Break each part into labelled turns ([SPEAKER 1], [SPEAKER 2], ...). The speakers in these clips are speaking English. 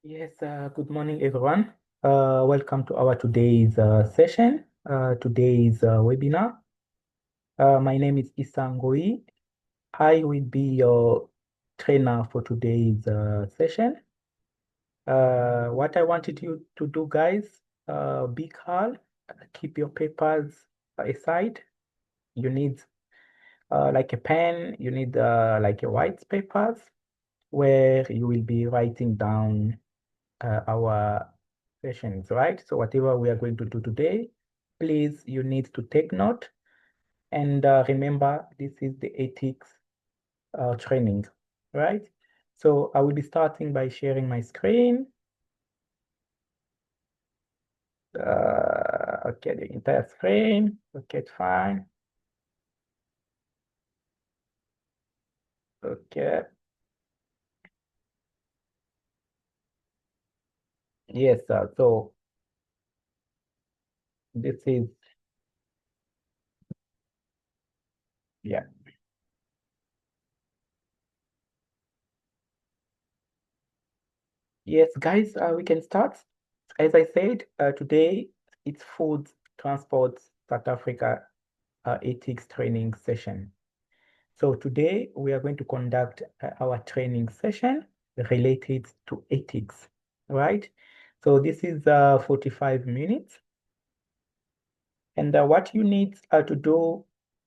[SPEAKER 1] Yes, good morning, everyone. Welcome to our today's session, today's webinar. My name is Isangoi. I will be your trainer for today's session. What I wanted you to do, guys, be calm, keep your papers aside. You need like a pen, you need like a white papers where you will be writing down our sessions, right? So whatever we are going to do today, please, you need to take note. And remember, this is the ethics training, right? So I will be starting by sharing my screen. Okay, the entire screen. Okay, fine. Okay. Yes, so this is, yeah. Yes, guys, we can start. As I said, today it's Food Transport South Africa ethics training session. So today we are going to conduct our training session related to ethics, right? So this is 45 minutes. And what you need to do,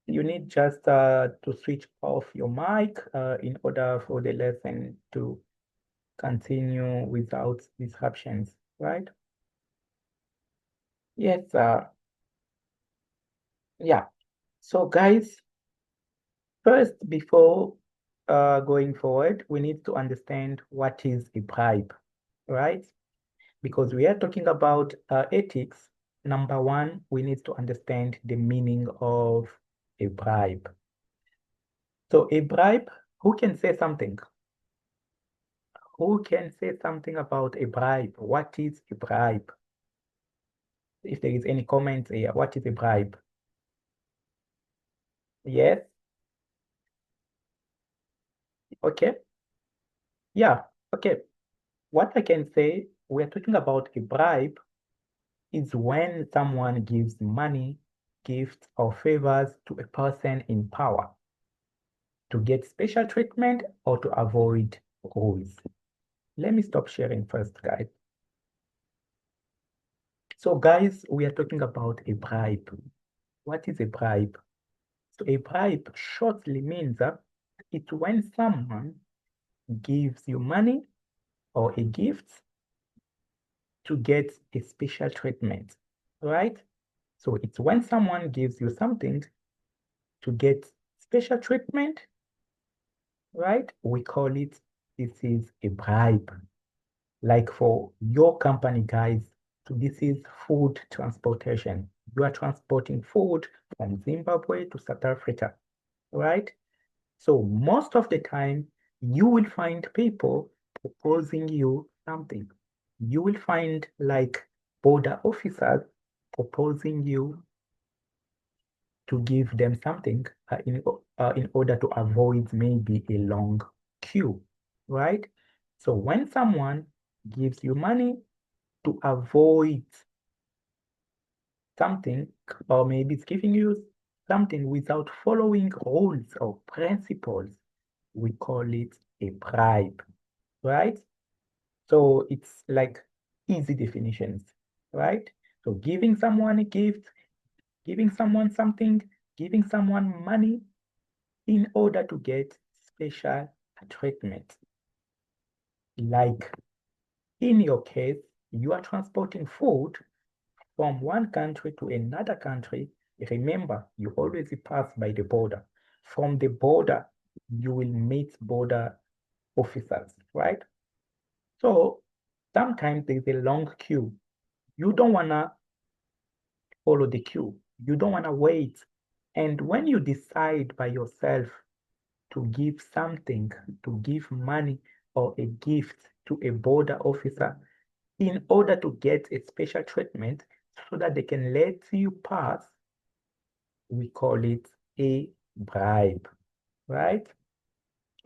[SPEAKER 1] you need just to switch off your mic in order for the lesson to continue without disruptions, right? Yes, yeah. So guys, first, before going forward, we need to understand what is a bribe, right? Because we are talking about ethics. Number one, we need to understand the meaning of a bribe. So a bribe, who can say something? Who can say something about a bribe? What is a bribe? If there is any comment here, what is a bribe? Yes, okay, yeah, okay. What I can say, we're talking about a bribe is when someone gives money, gifts, or favors to a person in power to get special treatment or to avoid rules. Let me stop sharing first, guys. So, guys, we are talking about a bribe. What is a bribe? So, a bribe shortly means it's when someone gives you money or a gift to get a special treatment, right? So, it's when someone gives you something to get special treatment, right? We call it, this is a bribe. Like for your company, guys, so this is food transportation. You are transporting food from Zimbabwe to South Africa, right? So most of the time, you will find people proposing you something. You will find like border officers proposing you to give them something in order to avoid maybe a long queue, right? So when someone gives you money to avoid something, or maybe it's giving you something without following rules or principles, we call it a bribe, right? So it's like easy definitions, right? So giving someone a gift, giving someone something, giving someone money in order to get special treatment. Like in your case, you are transporting food from one country to another country. Remember, you always pass by the border. From the border, you will meet border officers, right? So sometimes there's a long queue. You don't want to follow the queue. You don't want to wait. And when you decide by yourself to give something, to give money or a gift to a border officer in order to get a special treatment so that they can let you pass, we call it a bribe, right?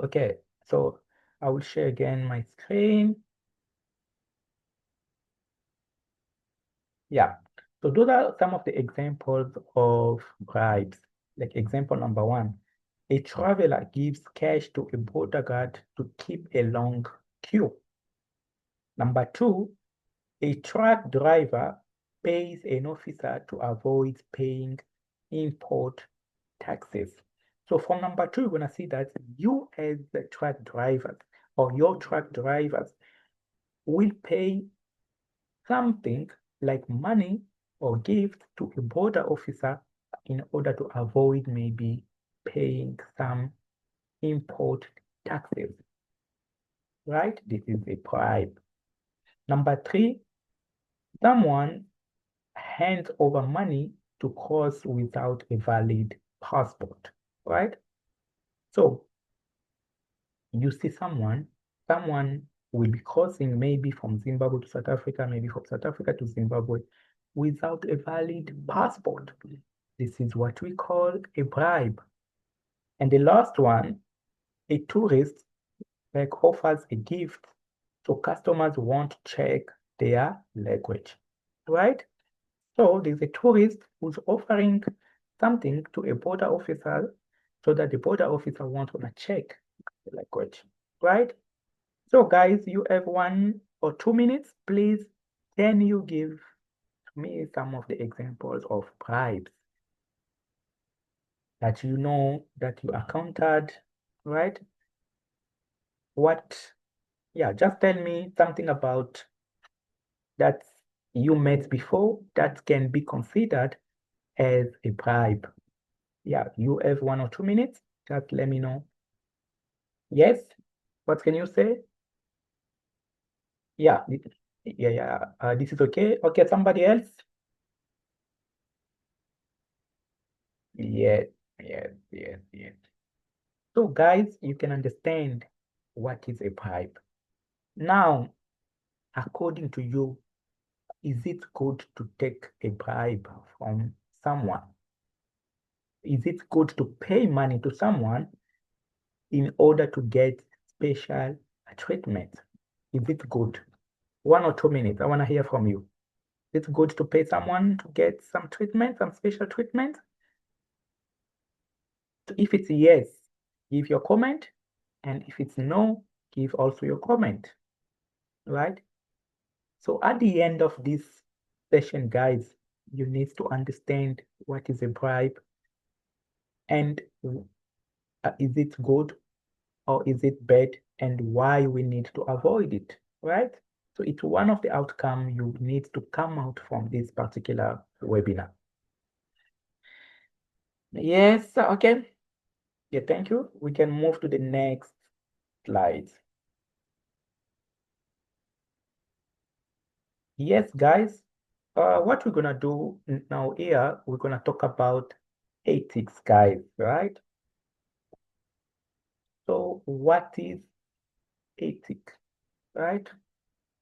[SPEAKER 1] Okay, so I will share again my screen. Yeah. So those are some of the examples of bribes. Like example number one, a traveler gives cash to a border guard to keep a long queue. Number two, a truck driver pays an officer to avoid paying import taxes. So from number two, you're gonna see that you as the truck drivers or your truck drivers will pay something like money or gift to a border officer in order to avoid maybe paying some import taxes, right? This is a bribe. Number three, someone hands over money to cross without a valid passport, right? So you see someone will be crossing maybe from Zimbabwe to South Africa, maybe from South Africa to Zimbabwe without a valid passport. This is what we call a bribe. And the last one, a tourist like offers a gift so customers won't check their language, right? So there's a tourist who's offering something to a border officer so that the border officer won't wanna check the language, right? So guys, you have 1 or 2 minutes. Please, can you give me some of the examples of bribes that you know that you encountered, right? What, yeah, just tell me something about that you met before that can be considered as a bribe. Yeah, you have 1 or 2 minutes. Just let me know. Yes, what can you say? Yeah, yeah. This is okay. Okay, somebody else? Yes, yes. So guys, you can understand what is a bribe. Now, according to you, is it good to take a bribe from someone? Is it good to pay money to someone in order to get special treatment? Is it good? 1 or 2 minutes, I want to hear from you. Is it good to pay someone to get some treatment, some special treatment? If it's yes, give your comment. And if it's no, give also your comment, right? So at the end of this session, guys, you need to understand what is a bribe and is it good or is it bad and why we need to avoid it, right? So it's one of the outcomes you need to come out from this particular webinar. Yes, okay. Yeah, thank you. We can move to the next slide. Yes, guys, what we're gonna do now here, we're gonna talk about ethics, guys, right? So what is ethics, right?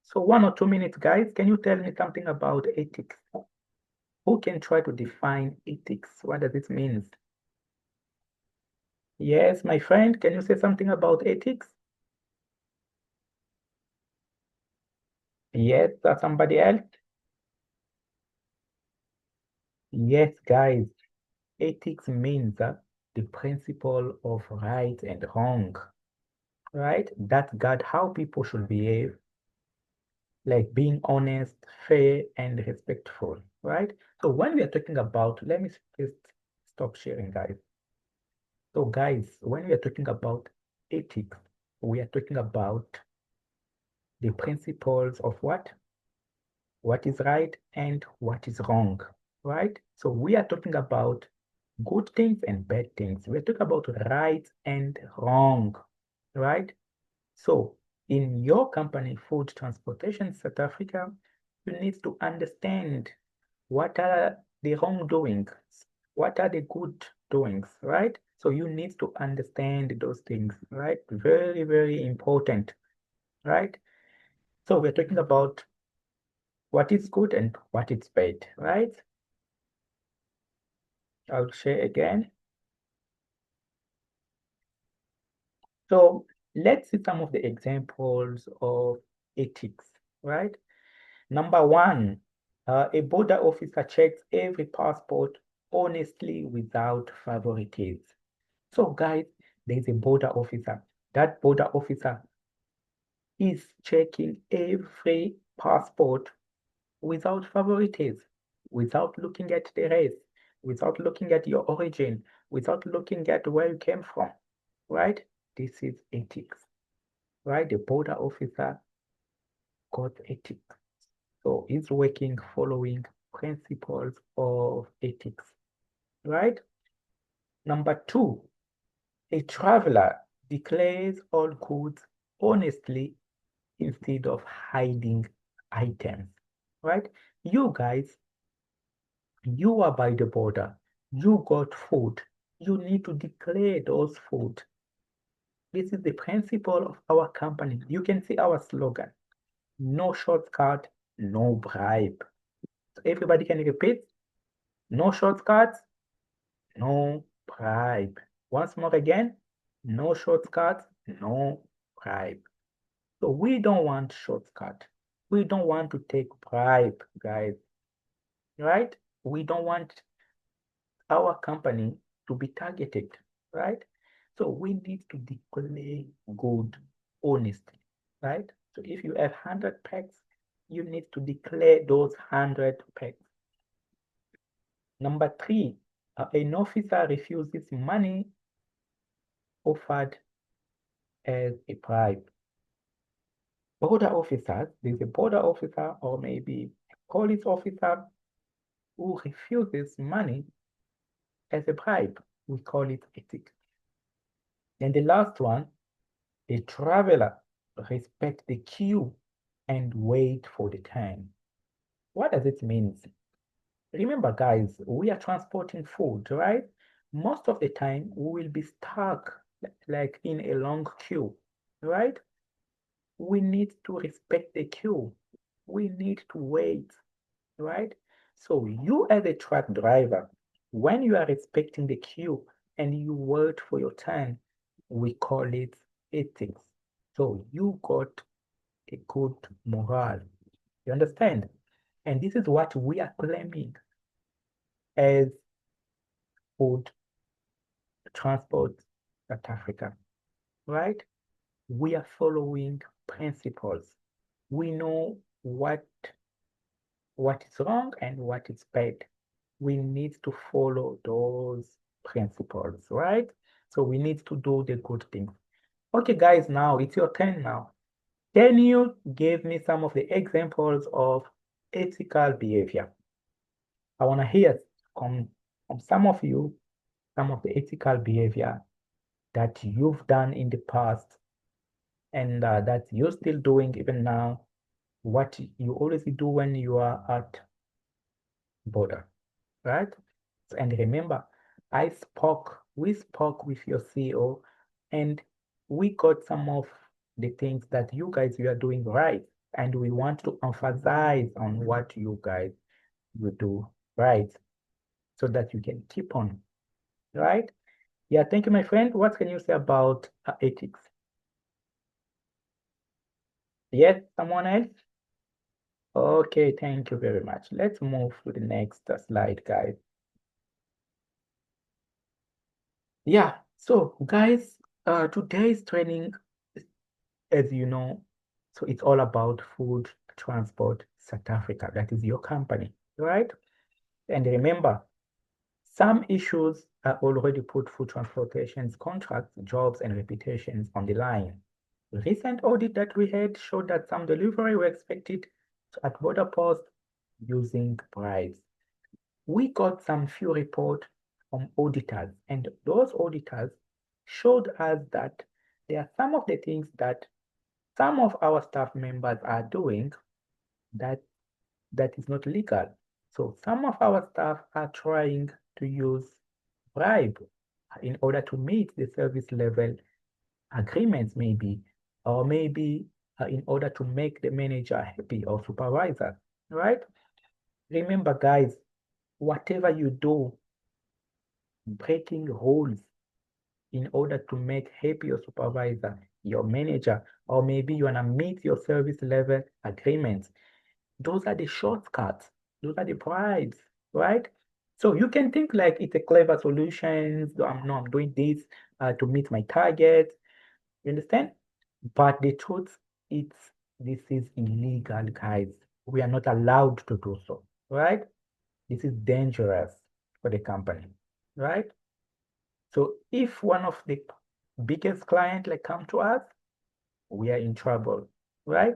[SPEAKER 1] So 1 or 2 minutes, guys, can you tell me something about ethics? Who can try to define ethics? What does it mean? Yes, my friend, can you say something about ethics? Yes, somebody else? Yes, guys, ethics means the principle of right and wrong, right? That guide how people should behave, like being honest, fair, and respectful, right? So when we are talking about, let me just stop sharing, guys. So guys, when we are talking about ethics, we are talking about the principles of what is right and what is wrong, right? So we are talking about good things and bad things. We're talking about right and wrong, right? So in your company, Food Transportation South Africa, you need to understand what are the wrongdoings, what are the good doings, right? So you need to understand those things, right? Very, very important, right? So we're talking about what is good and what is bad, right? I'll share again. So let's see some of the examples of ethics, right? Number one, A border officer checks every passport honestly without favoritism. So guys, there's a border officer. That border officer is checking every passport without favoritism, without looking at the race, without looking at your origin, without looking at where you came from, right? This is ethics, right? The border officer got ethics. So he's working following principles of ethics, right? Number two, a traveler declares all goods honestly instead of hiding items, right? You guys, you are by the border, you got food, you need to declare those food. This is the principle of our company. You can see our slogan, no shortcut, no bribe. So everybody can repeat, no shortcuts, no bribe. Once more again, no shortcuts, no bribe. So we don't want shortcut. We don't want to take bribe, guys, right? We don't want our company to be targeted, right? So we need to declare good honestly, right? So if you have 100 packs, you need to declare those 100 packs. Number three, an officer refuses money offered as a bribe. Border officers, there's a border officer or maybe a police officer who refuses money as a bribe. We call it ethics. And the last one, a traveler respect the queue and wait for the time. What does it mean? Remember, guys, we are transporting food, right? Most of the time, we will be stuck like in a long queue, right? We need to respect the queue. We need to wait, right? So you as a truck driver, when you are respecting the queue and you wait for your turn, we call it ethics. So you got a good morale. You understand? And this is what we are claiming as Food Transport South Africa, right? We are following principles. We know what is wrong and what is bad. We need to follow those principles, right? So we need to do the good things. Okay, guys, now it's your turn now. Can you give me some of the examples of ethical behavior? I want to hear from some of you, some of the ethical behavior that you've done in the past and that you're still doing even now, what you always do when you are at border, right? And remember, we spoke with your CEO and we got some of the things that you are doing right. And we want to emphasize on what you guys you do right so that you can keep on, right? Yeah, thank you, my friend. What can you say about ethics? Yes, someone else? Okay, thank you very much. Let's move to the next slide, guys. Yeah, so guys, today's training, as you know, so it's all about Food Transport South Africa. That is your company, right? And remember, some issues are already put Food Transportation's contracts, jobs, and reputations on the line. Recent audit that we had showed that some delivery were expected at border posts using bribes. We got some few reports from auditors, and those auditors showed us that there are some of the things that some of our staff members are doing that that is not legal. So some of our staff are trying to use bribe in order to meet the service level agreements maybe, or maybe in order to make the manager happy or supervisor, right? Remember, guys, whatever you do, breaking rules in order to make happy your supervisor, your manager, or maybe you wanna meet your service level agreements. Those are the shortcuts. Those are the bribes, right? So you can think like it's a clever solution. So I'm doing this to meet my target. You understand? But the truth, this is illegal, guys. We are not allowed to do so, right? This is dangerous for the company, right? So if one of the biggest client like come to us, we are in trouble, right?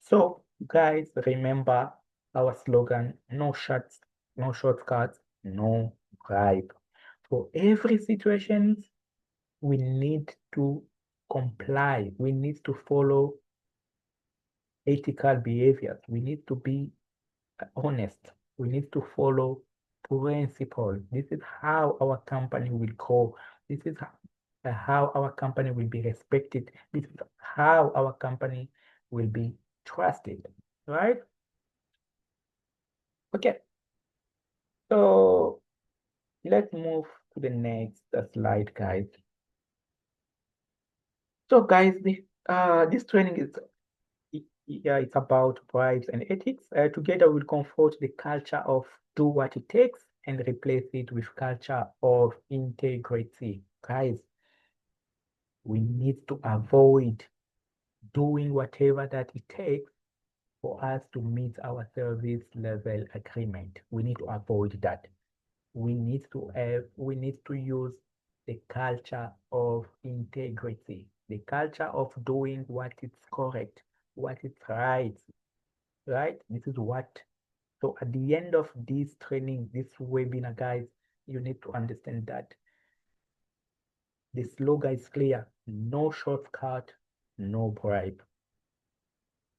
[SPEAKER 1] So guys, remember our slogan, no shortcuts, no bribe. For every situation, we need to comply. We need to follow ethical behaviors. We need to be honest. We need to follow principles. This is how our company will grow. This is how our company will be respected. This is how our company will be trusted, right? Okay, so let's move to the next slide, guys. So, guys, this training is yeah, it's about bribes and ethics. Together, we'll confront the culture of do what it takes and replace it with culture of integrity. Guys, we need to avoid doing whatever that it takes for us to meet our service level agreement. We need to avoid that. We need to use the culture of integrity, the culture of doing what is correct, what is right, right? This is what. So at the end of this training, this webinar, guys, you need to understand that the slogan is clear: no shortcut, no bribe.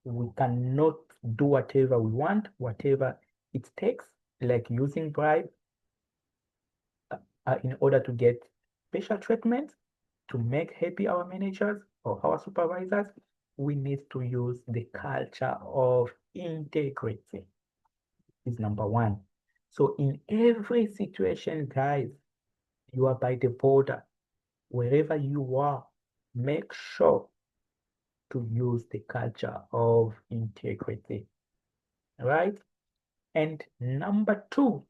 [SPEAKER 1] We cannot do whatever we want, whatever it takes, like using bribe in order to get special treatment, to make happy our managers or our supervisors. We need to use the culture of integrity. Is number one. So in every situation, guys, you are by the border, wherever you are, make sure to use the culture of integrity, right? And number two,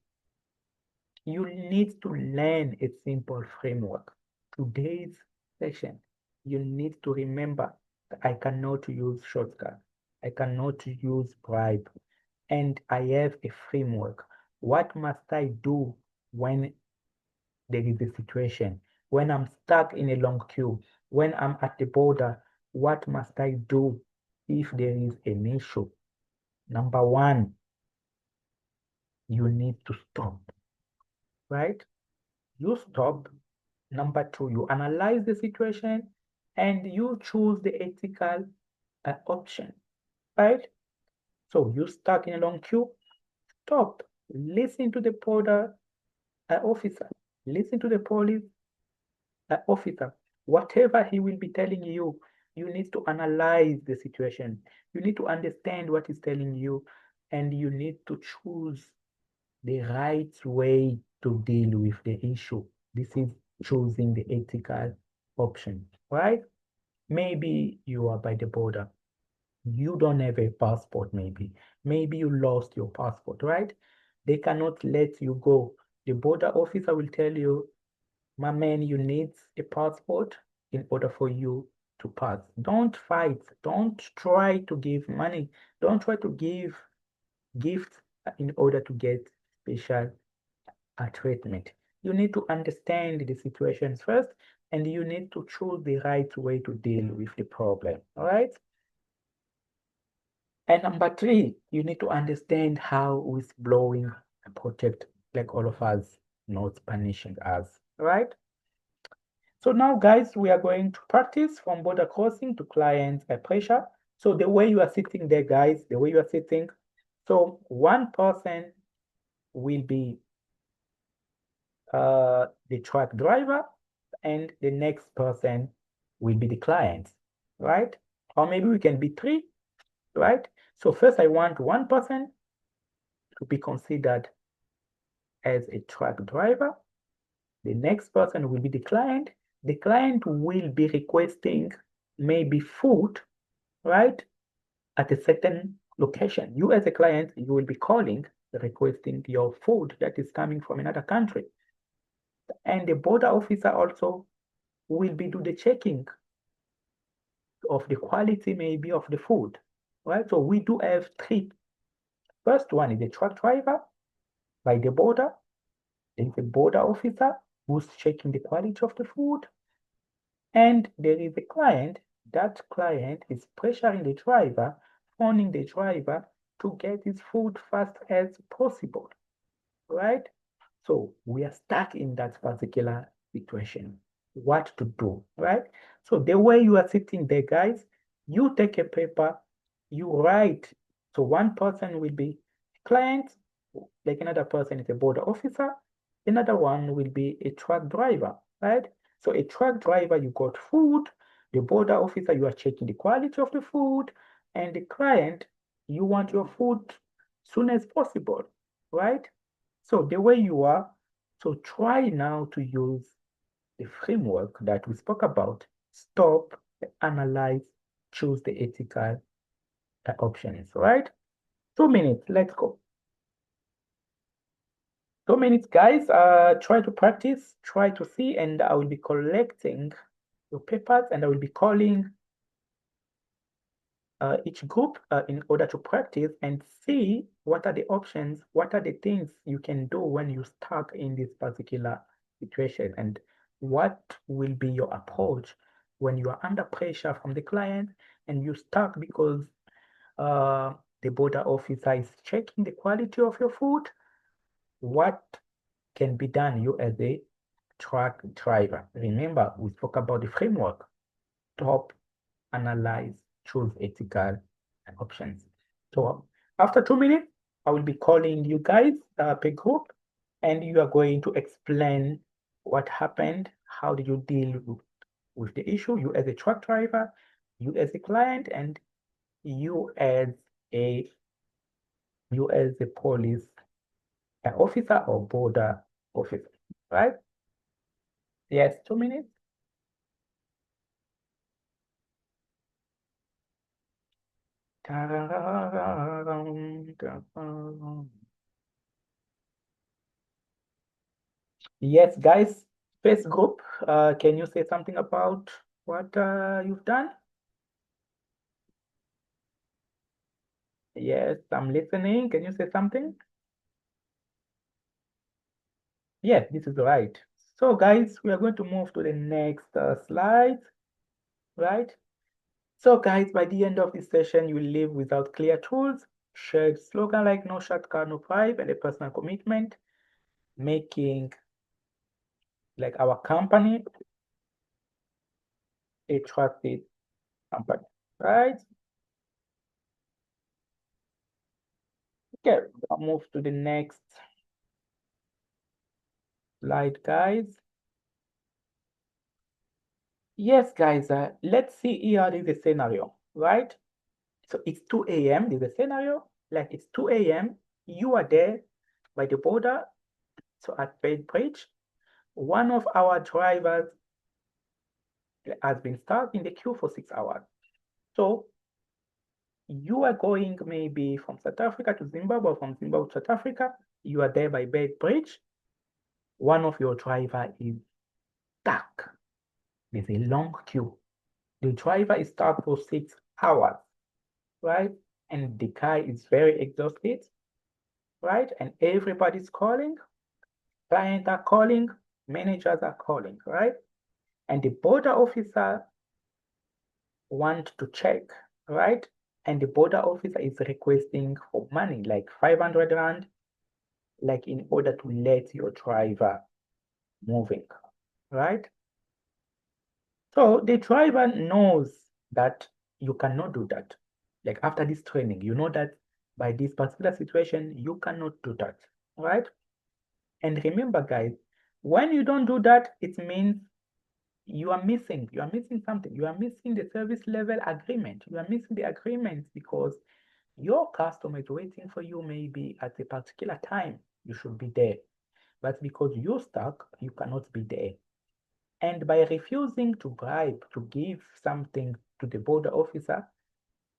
[SPEAKER 1] you need to learn a simple framework. Today's session, you need to remember that I cannot use shortcut. I cannot use bribe. And I have a framework. What must I do when there is a situation? When I'm stuck in a long queue, when I'm at the border, what must I do if there is an issue? Number one, you need to stop, right? You stop. Number two, you analyze the situation and you choose the ethical option, right? So you stuck in a long queue, stop, listen to the border officer, listen to the police officer. Whatever he will be telling you, you need to analyze the situation. You need to understand what he's telling you, and you need to choose the right way to deal with the issue. This is choosing the ethical option, right? Maybe you are by the border. You don't have a passport, maybe. Maybe you lost your passport, right? They cannot let you go. The border officer will tell you, my man, you need a passport in order for you to pass. Don't fight. Don't try to give money. Don't try to give gifts in order to get special treatment. You need to understand the situations first, and you need to choose the right way to deal with the problem. All right? And number three, you need to understand how whistleblowing protect like all of us, not punishing us. All right? So now, guys, we are going to practice from border crossing to client pressure. So the way you are sitting there, guys, the way you are sitting, so one person will be the truck driver, and the next person will be the client, right? Or maybe we can be three, right? So first I want one person to be considered as a truck driver. The next person will be the client. The client will be requesting maybe food, right? At a certain location. You as a client, you will be calling requesting your food that is coming from another country. And the border officer also will be do the checking of the quality maybe of the food, right? So we do have three. First one is the truck driver by the border. There is a border officer who's checking the quality of the food. And there is a client. That client is pressuring the driver, phoning the driver to get his food fast as possible, right? So we are stuck in that particular situation. What to do, right? So the way you are sitting there, guys, you take a paper, you write. So one person will be client, like another person is a border officer, another one will be a truck driver, right? So a truck driver, you got food, the border officer, you are checking the quality of the food, and the client, you want your food soon as possible, right? So the way you are, so try now to use the framework that we spoke about. Stop, analyze, choose the ethical options, right? 2 minutes, let's go. 2 minutes, guys. Try to practice, try to see, and I will be collecting your papers and I will be calling each group in order to practice and see what are the options, what are the things you can do when you're stuck in this particular situation, and what will be your approach when you are under pressure from the client and you're stuck because the border officer is checking the quality of your food. What can be done, you as a truck driver? Remember, we spoke about the framework. Stop, analyze, choose ethical options. So after 2 minutes, I will be calling you guys per group, and you are going to explain what happened, how did you deal with the issue, you as a truck driver, you as a client, and you as a police officer or border officer, right? Yes, 2 minutes. Yes, guys, first group, can you say something about what you've done? Yes, I'm listening. Can you say something? Yes, this is right. So, guys, we are going to move to the next slide, right? So, guys, by the end of this session, you will leave without clear tools, shared slogan like no shortcut, no bribe, and a personal commitment, making like our company a trusted company, right? Okay, I'll move to the next slide, guys. Yes, guys, let's see here the scenario, right? So it's 2 a.m. There's a scenario, like it's 2 a.m. You are there by the border, so at Bed Bridge. One of our drivers has been stuck in the queue for 6 hours. So you are going maybe from South Africa to Zimbabwe, from Zimbabwe to South Africa. You are there by Bed Bridge. One of your driver is stuck. There's a long queue. The driver is stuck for 6 hours, right? And the guy is very exhausted, right? And everybody's calling, clients are calling, managers are calling, right? And the border officer wants to check, right? And the border officer is requesting for money, like 500 rand, like in order to let your driver moving, right? So the driver knows that you cannot do that. Like after this training, you know that by this particular situation, you cannot do that, right? And remember, guys, when you don't do that, it means you are missing something. You are missing the service level agreement. You are missing the agreement because your customer is waiting for you maybe at a particular time. You should be there. But because you're stuck, you cannot be there. And by refusing to bribe, to give something to the border officer,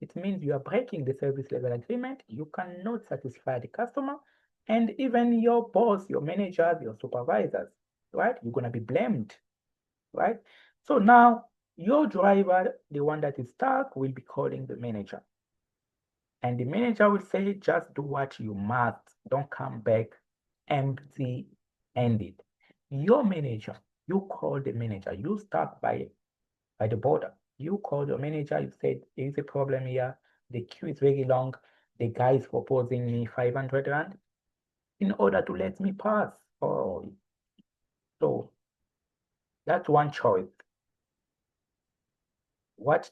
[SPEAKER 1] it means you are breaking the service level agreement. You cannot satisfy the customer. and even your boss, your managers, your supervisors, right? You're gonna be blamed, right? So now your driver, the one that is stuck, will be calling the manager. And the manager will say, just do what you must. Don't come back empty-handed. Your manager, you call the manager. You start by the border. You call your manager. You said, there's a problem here. The queue is very long. The guy is proposing me 500 rand in order to let me pass. Oh, so that's one choice. What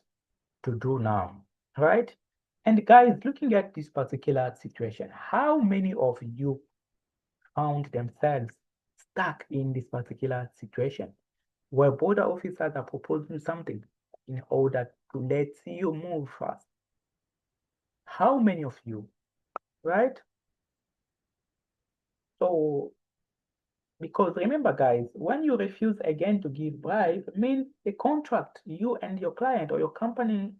[SPEAKER 1] to do now, right? And guys, looking at this particular situation, how many of you found themselves stuck in this particular situation where border officers are proposing something in order to let you move fast? How many of you, right? So, because remember, guys, when you refuse again to give bribe, it means the contract, you and your client or your company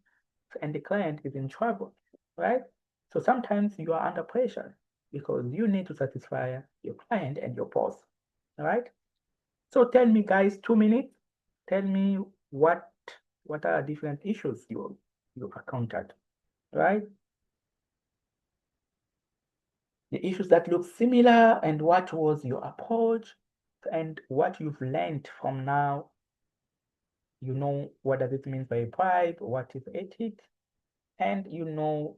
[SPEAKER 1] and the client is in trouble, right? So sometimes you are under pressure because you need to satisfy your client and your boss, all right? So tell me, guys, 2 minutes. Tell me what are different issues you've encountered, right? The issues that look similar and what was your approach and what you've learned from now. You know what does it mean by a bribe, what is ethics, and you know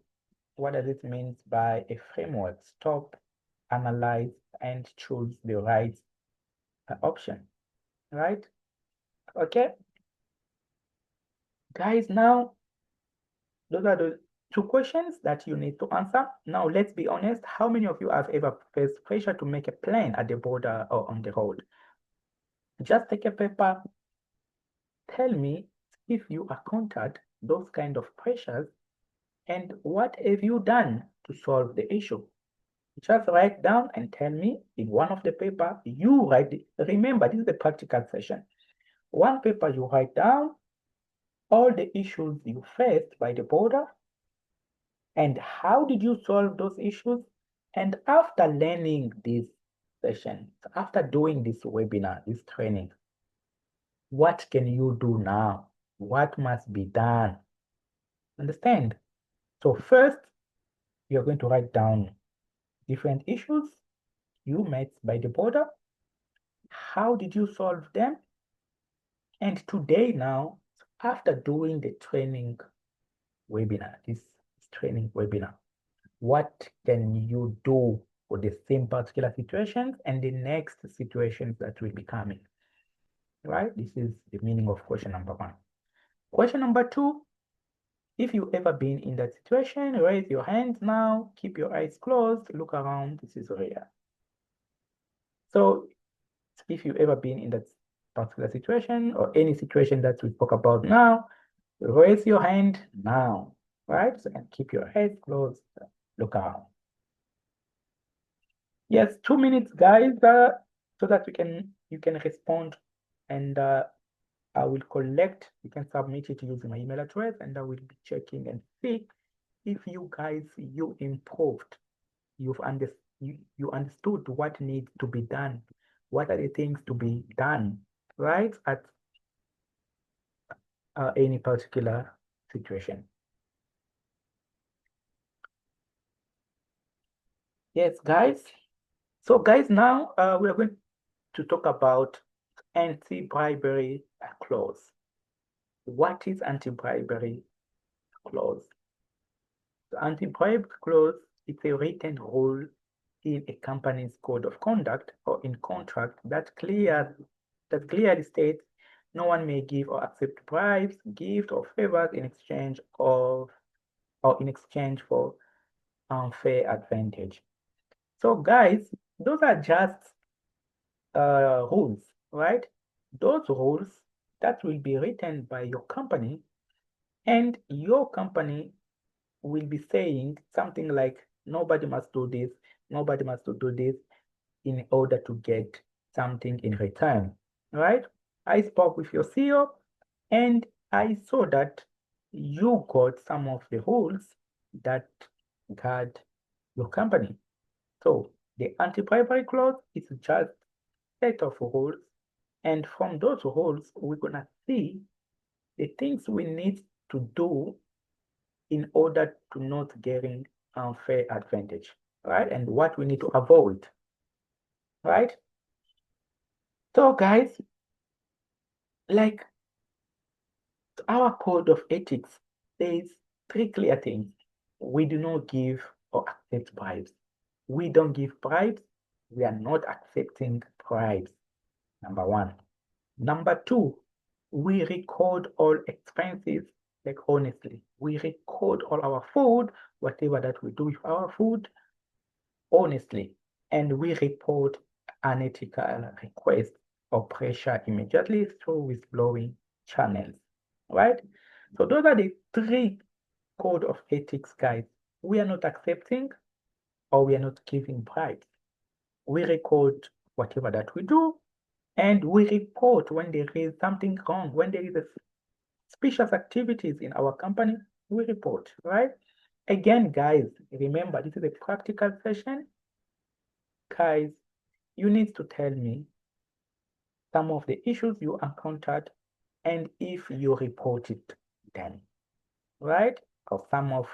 [SPEAKER 1] what does it mean by a framework. Stop, analyze, and choose the right option, right? Okay, guys, now those are the two questions that you need to answer. Now, let's be honest. How many of you have ever faced pressure to make a plan at the border or on the road? Just take a paper. Tell me if you encountered those kind of pressures and what have you done to solve the issue. Just write down and tell me in one of the paper you write. Remember, this is the practical session. One paper you write down all the issues you faced by the border and how did you solve those issues? And after learning this session, after doing this webinar, this training, what can you do now? What must be done? Understand? So first, you're going to write down different issues you met by the border. How did you solve them? And today now, after doing the training webinar, this training webinar, what can you do for the same particular situations and the next situations that will be coming, right? This is the meaning of question number one. Question number two, if you ever been in that situation, raise your hands now, keep your eyes closed, look around, this is real. So if you ever been in that particular situation or any situation that we spoke about now, raise your hand now, right? So, and keep your head closed, look around. Yes, 2 minutes, guys, so that you can respond, and I will collect. You can submit it using my email address, and I will be checking and see if you guys you improved. You understood what needs to be done. What are the things to be done, right? At any particular situation. Yes, guys. So, guys, now we are going to talk about anti-bribery clause. What is anti-bribery clause? The anti-bribery clause is a written rule in a company's code of conduct or in contract that clearly states no one may give or accept bribes, gifts, or favors in exchange of or in exchange for unfair advantage. So, guys, those are just rules, right? Those rules that will be written by your company, and your company will be saying something like, nobody must do this, nobody must do this in order to get something in return, right? I spoke with your CEO and I saw that you got some of the rules that guard your company. So The anti-bribery clause is just set of rules, and from those rules, we're gonna see the things we need to do in order to not getting unfair advantage, right? And what we need to avoid, right? So guys, like our code of ethics says three clear things. We do not give or accept bribes. We don't give bribes. We are not accepting bribes. Number one. Number two, we record all expenses, like honestly. We record all our food, whatever that we do with our food, honestly. And we report unethical requests or pressure immediately through whistleblowing channels, right? So those are the three code of ethics, guys. We are not accepting or we are not giving bribes. We record whatever that we do, and we report when there is something wrong, when there is a suspicious activities in our company, we report, right? Again, guys, remember, this is a practical session. Guys, you need to tell me some of the issues you encountered and if you reported them, right? Or some of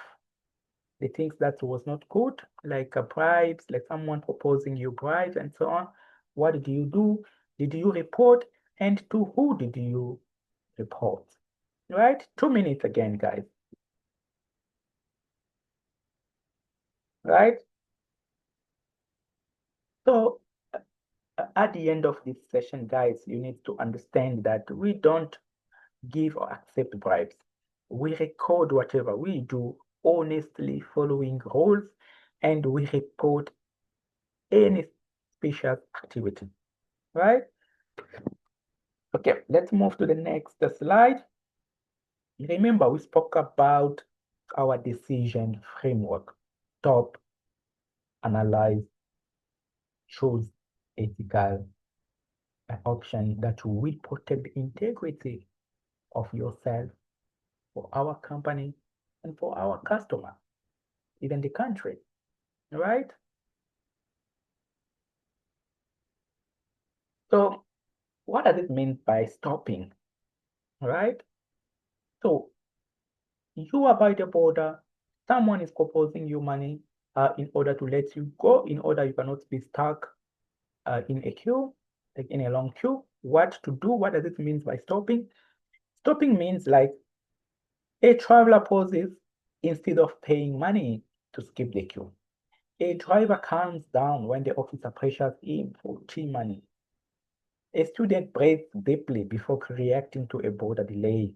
[SPEAKER 1] the things that was not good, like bribes, like someone proposing you bribes and so on. What did you do? Did you report? And to who did you report? Right? 2 minutes again, guys. Right? So at the end of this session, guys, you need to understand that we don't give or accept bribes. We record whatever we do honestly following rules, and we report any suspicious activity, right? Okay, let's move to the next slide. Remember, we spoke about our decision framework: stop, analyze, choose ethical option that will protect the integrity of yourself, for our company, and for our customer, even the country, right? So what does it mean by stopping, right? So you are by the border, someone is proposing you money in order to let you go, in order you cannot be stuck in a queue, like in a long queue. What to do? What does it mean by stopping? Stopping means like a traveler pauses instead of paying money to skip the queue. A driver calms down when the officer pressures him for tea money. A student breathes deeply before reacting to a border delay.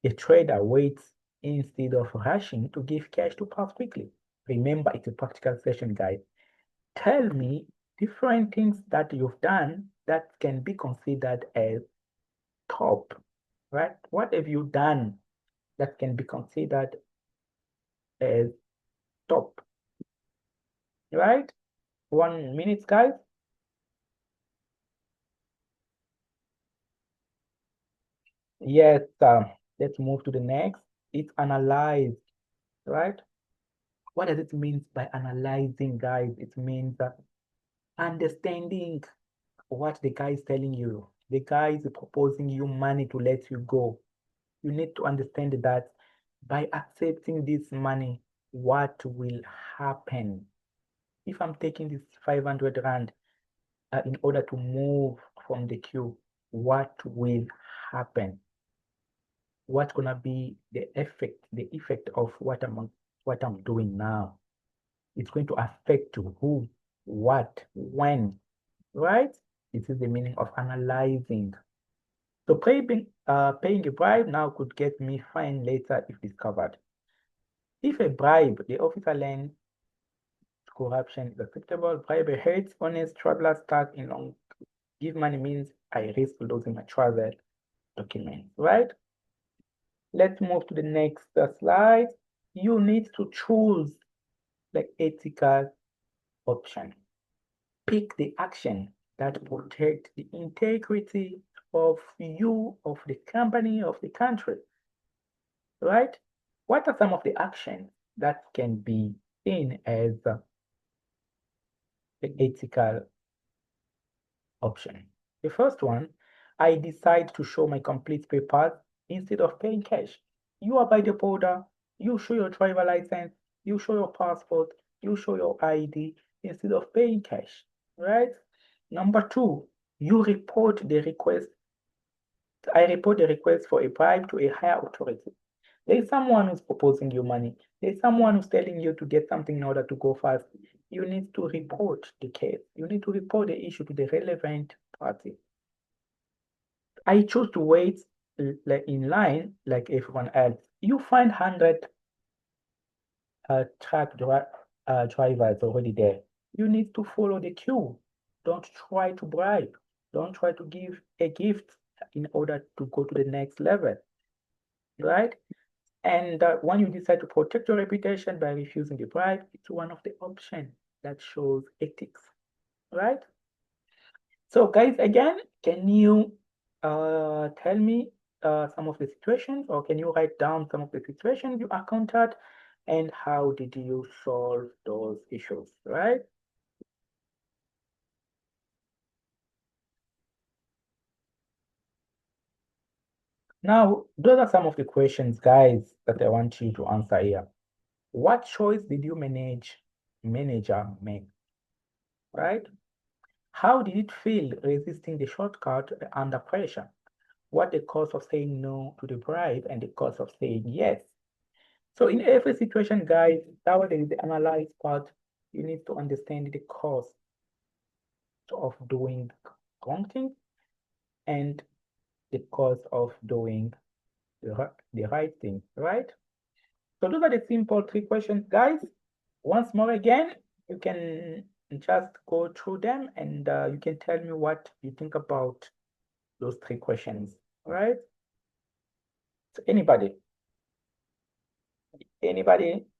[SPEAKER 1] A trader waits instead of rushing to give cash to pass quickly. Remember, it's a practical session, guys. Tell me different things that you've done that can be considered as top, right? What have you done that can be considered as top, right? 1 minute, guys. Yes, let's move to the next. It's analyze, right? What does it mean by analyzing, guys? It means understanding what the guy is telling you. The guy is proposing you money to let you go. You need to understand that by accepting this money, what will happen? If I'm taking this 500 Rand in order to move from the queue, what will happen? What's gonna be the effect of what I'm doing now? It's going to affect who, what, when, right? This is the meaning of analyzing. So paying a bribe now could get me fined later if discovered. If a bribe, the officer learns corruption is acceptable, bribe hurts honest travelers stuck in long. Give money means I risk losing my travel documents, right? Let's move to the next slide. You need to choose the ethical option. Pick the action that protect the integrity of you, of the company, of the country, right? What are some of the actions that can be seen as the ethical option. The first one, I decide to show my complete papers instead of paying cash. You are by the border, you show your driver license, you show your passport, you show your ID instead of paying cash, right? Number two, you report the request. I report the request for a bribe to a higher authority. There is someone who's proposing you money. There's someone who's telling you to get something in order to go fast. You need to report the case. You need to report the issue to the relevant party. I choose to wait in line like everyone else. You find 100 drivers already there. You need to follow the queue. Don't try to bribe. Don't try to give a gift in order to go to the next level, right? And when you decide to protect your reputation by refusing the bribe, it's one of the options that shows ethics, right? So guys, again, can you tell me some of the situations, or can you write down some of the situations you encountered and how did you solve those issues, right? Now, those are some of the questions, guys, that I want you to answer here. What choice did your manager make, right? How did it feel resisting the shortcut under pressure? What the cost of saying no to the bribe and the cost of saying yes? So in every situation, guys, that was the analyze part. You need to understand the cost of doing wrong thing and the cost of doing the right thing, right? So those are the simple three questions, guys. Once more again, you can just go through them and you can tell me what you think about those three questions, right? So anybody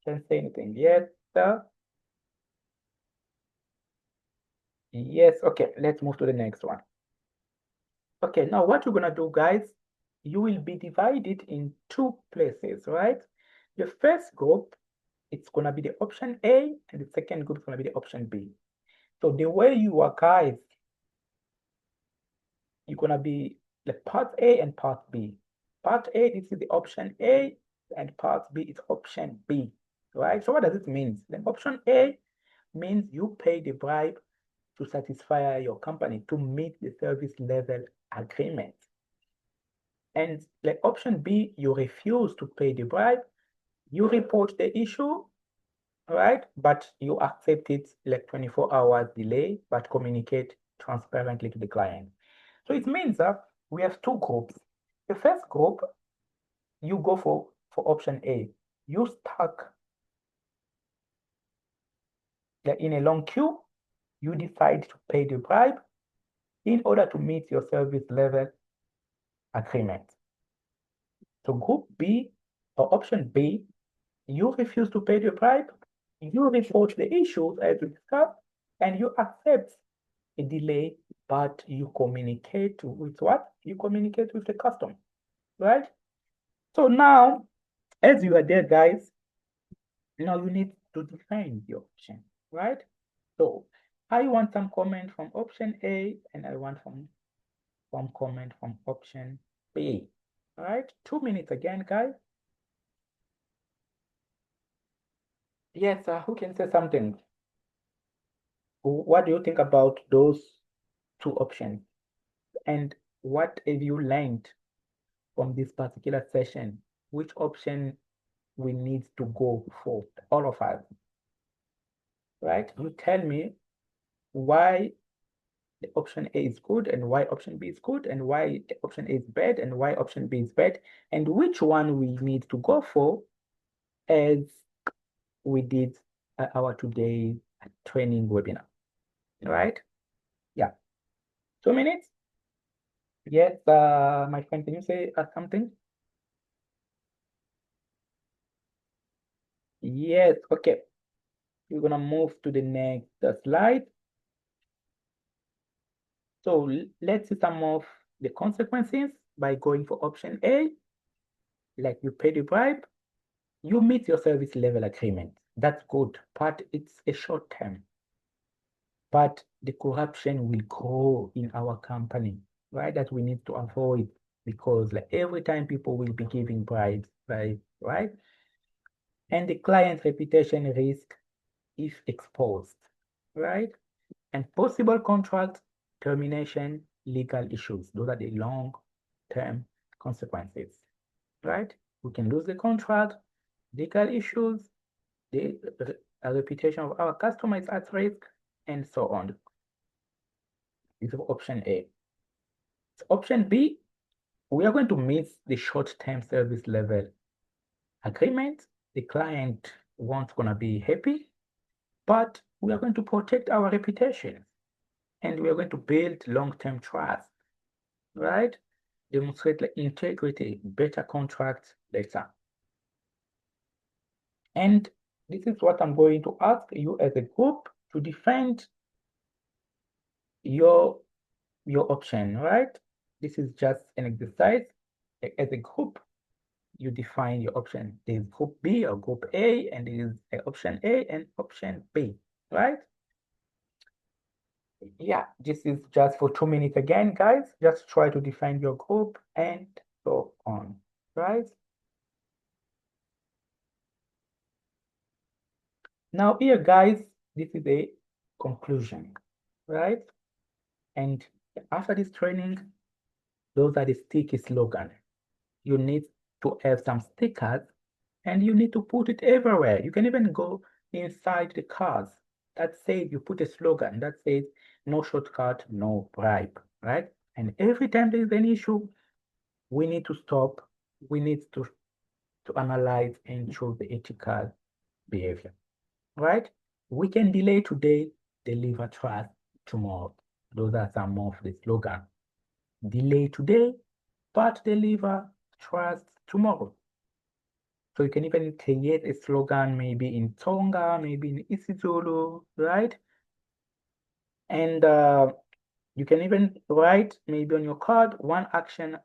[SPEAKER 1] can say anything. Yes, sir. Yes, okay, let's move to the next one. Okay, now what you're gonna do, guys, you will be divided in two places, right? The first group, it's gonna be the option A, and the second group is gonna be the option B. So the way you are, guys, you're gonna be the part A and part B. Part A, this is the option A, and part B is option B, right? So what does it mean? The option A means you pay the bribe to satisfy your company to meet the service level agreement. And like option B, you refuse to pay the bribe, you report the issue, right? But you accept it like 24 hours delay, but communicate transparently to the client. So it means that we have two groups. The first group, you go for option A. You stuck in a long queue, you decide to pay the bribe in order to meet your service level agreement. So group B or option B, you refuse to pay the bribe, you report the issues as we discussed, and you accept a delay, but you communicate with what? You communicate with the customer, right? So now, as you are there, guys, now you need to define the option, right? So I want some comment from option A, and I want some comment from option B. All right, 2 minutes again, guys. Yes, who can say something? What do you think about those two options? And what have you learned from this particular session? Which option we need to go for, all of us, right? You tell me why the option A is good and why option B is good and why the option A is bad and why option B is bad and which one we need to go for as we did our today training webinar, right? Yeah, 2 minutes. Yes, my friend, can you say something? Yes, okay. We're gonna move to the next slide. So let's see some of the consequences by going for option A, like you pay the bribe, you meet your service level agreement. That's good, but it's a short term. but the corruption will grow in our company, right? That we need to avoid, because like every time people will be giving bribes, right? And the client reputation risk if exposed, right? And possible contract termination, legal issues. Those are the long-term consequences, right? We can lose the contract, legal issues, the reputation of our customer is at risk, and so on. This is option A. Option B, we are going to miss the short-term service level agreement. The client won't gonna be happy, but we are going to protect our reputation and we are going to build long-term trust, right? Demonstrate like integrity, better contracts later. And this is what I'm going to ask you as a group to defend your option, right? This is just an exercise. As a group, you define your option. There's group B or group A, and there is option A and option B, right? Yeah, this is just for 2 minutes again, guys. Just try to define your group and so on, right? Now here, guys, this is a conclusion, right? And after this training, those are the sticky slogan. You need to have some stickers and you need to put it everywhere. You can even go inside the cars that says you put a slogan that says no shortcut, no bribe, right? And every time there is an issue, we need to stop. We need to analyze and choose the ethical behavior, right? We can delay today, deliver trust tomorrow. Those are some of the slogan. Delay today, but deliver trust tomorrow. So you can even create a slogan maybe in Tonga, maybe in isiZulu, right? And you can even write maybe on your card, one action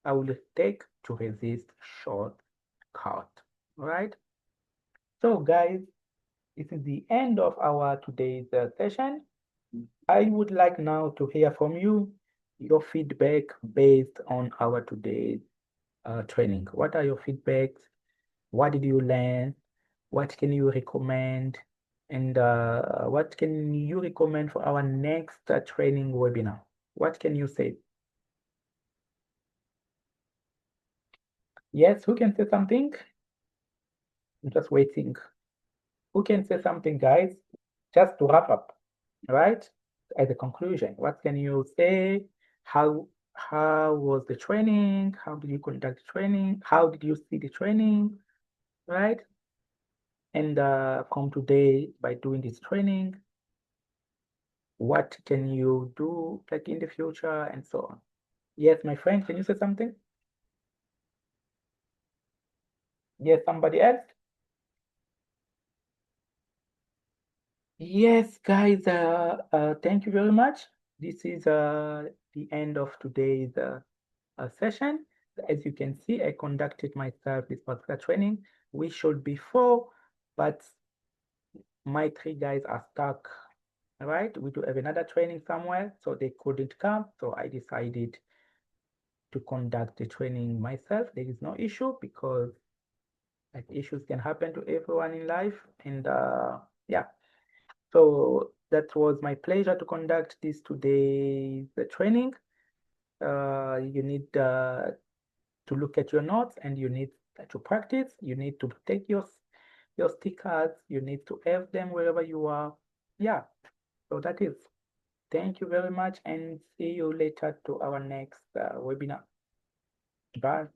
[SPEAKER 1] I will take to resist shortcut, right? So guys, this is the end of our today's session. I would like now to hear from you, your feedback based on our today's training. What are your feedbacks? What did you learn? What can you recommend? And what can you recommend for our next training webinar? What can you say? Yes, who can say something? I'm just waiting. Who can say something, guys? Just to wrap up, right? As a conclusion, what can you say? How was the training? How did you conduct the training? How did you see the training, right? And from today, by doing this training, what can you do like in the future and so on? Yes, my friend, can you say something? Yes, somebody else? Yes, guys, thank you very much. This is the end of today's session. As you can see, I conducted myself this particular training. We should be four, but my three guys are stuck, right? We do have another training somewhere, so they couldn't come. So I decided to conduct the training myself. There is no issue because like issues can happen to everyone in life. And yeah, so that was my pleasure to conduct this today's training. You need to look at your notes and you need to practice. You need to take your stickers. You need to have them wherever you are. Yeah, so that is. Thank you very much and see you later to our next webinar. Bye.